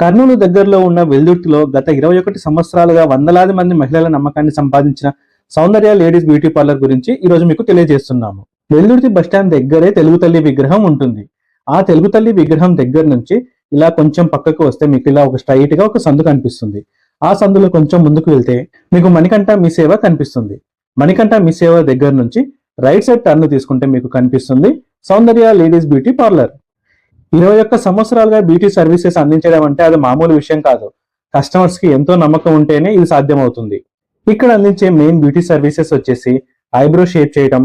కర్నూలు దగ్గరలో ఉన్న వెల్దుర్తిలో గత 21 సంవత్సరాలుగా వందలాది మంది మహిళల నమ్మకాన్ని సంపాదించిన సౌందర్య లేడీస్ బ్యూటీ పార్లర్ గురించి ఈ రోజు మీకు తెలియజేస్తున్నాము. వెల్దుర్తి బస్టాండ్ దగ్గరే తెలుగు తల్లి విగ్రహం ఉంటుంది. ఆ తెలుగు తల్లి విగ్రహం దగ్గర నుంచి ఇలా కొంచెం పక్కకు వస్తే మీకు ఇలా ఒక స్ట్రైట్ గా ఒక సందు కనిపిస్తుంది. ఆ సందులో కొంచెం ముందుకు వెళ్తే మీకు మణికంఠ మీ సేవ కనిపిస్తుంది. మణికంఠ మీ సేవ దగ్గర నుంచి రైట్ సైడ్ టర్న్ తీసుకుంటే మీకు కనిపిస్తుంది సౌందర్య లేడీస్ బ్యూటీ పార్లర్. 21 సంవత్సరాలుగా బ్యూటీ సర్వీసెస్ అందించడం అంటే అది మామూలు విషయం కాదు. కస్టమర్స్ కి ఎంతో నమ్మకం ఉంటేనే ఇది సాధ్యమవుతుంది. ఇక్కడ అందించే మెయిన్ బ్యూటీ సర్వీసెస్ వచ్చేసి ఐబ్రో షేప్ చేయడం,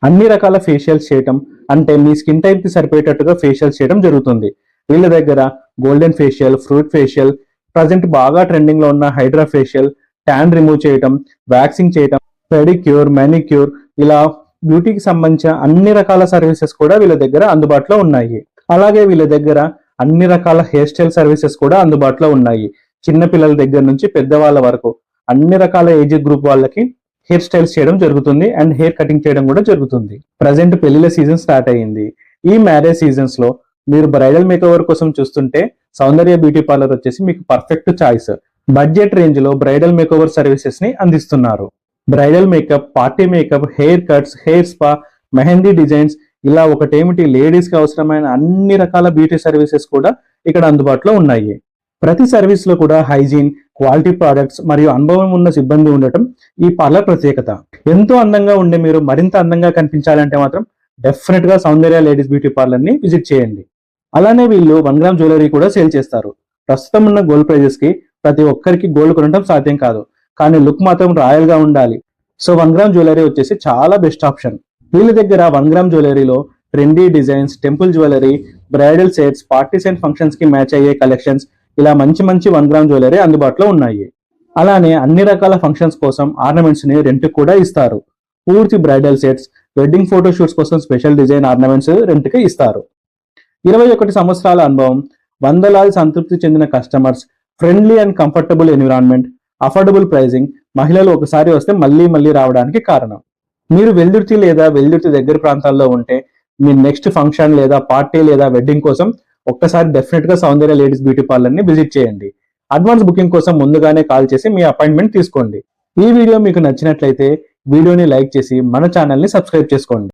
అన్ని రకాల ఫేషియల్స్ చేయడం, అంటే మీ స్కిన్ టైప్ కి సరిపోయేటట్టుగా ఫేషియల్స్ చేయడం జరుగుతుంది. వీళ్ళ దగ్గర golden facial, fruit facial, present బాగా ట్రెండింగ్ లో ఉన్న హైడ్రా ఫేషియల్, ట్యాన్ రిమూవ్ చేయడం, వ్యాక్సింగ్ చేయడం, పెడిక్యూర్, మానిక్యూర్, ఇలా బ్యూటీకి సంబంధించిన అన్ని రకాల సర్వీసెస్ కూడా వీళ్ళ దగ్గర అందుబాటులో ఉన్నాయి. అలాగే వీళ్ళ దగ్గర అన్ని రకాల హెయిర్ స్టైల్ సర్వీసెస్ కూడా అందుబాటులో ఉన్నాయి. చిన్న పిల్లల దగ్గర నుంచి పెద్దవాళ్ళ వరకు అన్ని రకాల ఏజ్ గ్రూప్ వాళ్ళకి హెయిర్ స్టైల్స్ చేయడం జరుగుతుంది అండ్ హెయిర్ కటింగ్ చేయడం కూడా జరుగుతుంది. ప్రజెంట్ పెళ్లిళ్ళ సీజన్ స్టార్ట్ అయ్యింది. ఈ మ్యారేజ్ సీజన్స్ లో మీరు బ్రైడల్ మేకోవర్ కోసం చూస్తుంటే సౌందర్య బ్యూటీ పార్లర్ వచ్చేసి మీకు పర్ఫెక్ట్ చాయిస్. బడ్జెట్ రేంజ్ లో బ్రైడల్ మేకోవర్ సర్వీసెస్ ని అందిస్తున్నారు. Bridal makeup, party makeup, hair cuts, hair spa, mehndi designs, ఇలా ఒకటేమిటి లేడీస్ కి అవసరమైన అన్ని రకాల బ్యూటీ సర్వీసెస్ కూడా ఇక్కడ అందుబాటులో ఉన్నాయి. ప్రతి సర్వీస్ లో కూడా హైజీన్, క్వాలిటీ ప్రొడక్ట్స్ మరియు అనుభవం ఉన్న సిబ్బంది ఉండటం ఈ పార్లర్ ప్రత్యేకత. ఎంతో అందంగా ఉండే మీరు మరింత అందంగా కనిపించాలంటే మాత్రం డెఫినెట్ గా సౌందర్య లేడీస్ బ్యూటీ పార్లర్ ని విజిట్ చేయండి. అలానే వీళ్ళు 1 గ్రామ్ జ్యువెలరీ కూడా సేల్ చేస్తారు. ప్రస్తుతం ఉన్న గోల్డ్ ప్రైజెస్ కి ప్రతి ఒక్కరికి గోల్డ్ కొనడం సాధ్యం కాదు, కానీ లుక్ మాత్రం రాయల్ గా ఉండాలి. సో 1 గ్రామ్ జ్యువెలరీ వచ్చేసి చాలా బెస్ట్ ఆప్షన్. వీళ్ళ దగ్గర 1 గ్రామ్ జ్యువెలరీలో trendy designs, temple jewellery, bridal sets, parties and functions కి మ్యాచ్ అయ్యే కలెక్షన్స్, ఇలా మంచి 1 గ్రామ్ జ్యువెలరీ అందుబాటులో ఉన్నాయి. అలానే అన్ని రకాల ఫంక్షన్స్ కోసం ఆర్నమెంట్స్ ని రెంట్ కూడా ఇస్తారు. పూర్తి bridal sets, wedding photo shoots కోసం స్పెషల్ డిజైన్ ఆర్నమెంట్స్ రెంట్ కి ఇస్తారు. 21 సంవత్సరాల అనుభవం, వందలాది సంతృప్తి చెందిన customers, friendly and comfortable environment, affordable pricing మహిళలు ఒకసారి వస్తే మళ్ళీ రావడానికి కారణం. మీరు వెల్దుర్తి లేదా వెల్దుర్తి దగ్గర ప్రాంతాల్లో ఉంటే మీ నెక్స్ట్ ఫంక్షన్ లేదా పార్టీ లేదా వెడ్డింగ్ కోసం ఒక్కసారి డెఫినెట్ గా సౌందర్య లేడీస్ బ్యూటీ పార్లర్ ని విజిట్ చేయండి. అడ్వాన్స్ బుకింగ్ కోసం ముందుగానే కాల్ చేసి మీ అపాయింట్మెంట్ తీసుకోండి. ఈ వీడియో మీకు నచ్చినట్లయితే వీడియోని లైక్ చేసి మన ఛానల్ ని సబ్స్క్రైబ్ చేసుకోండి.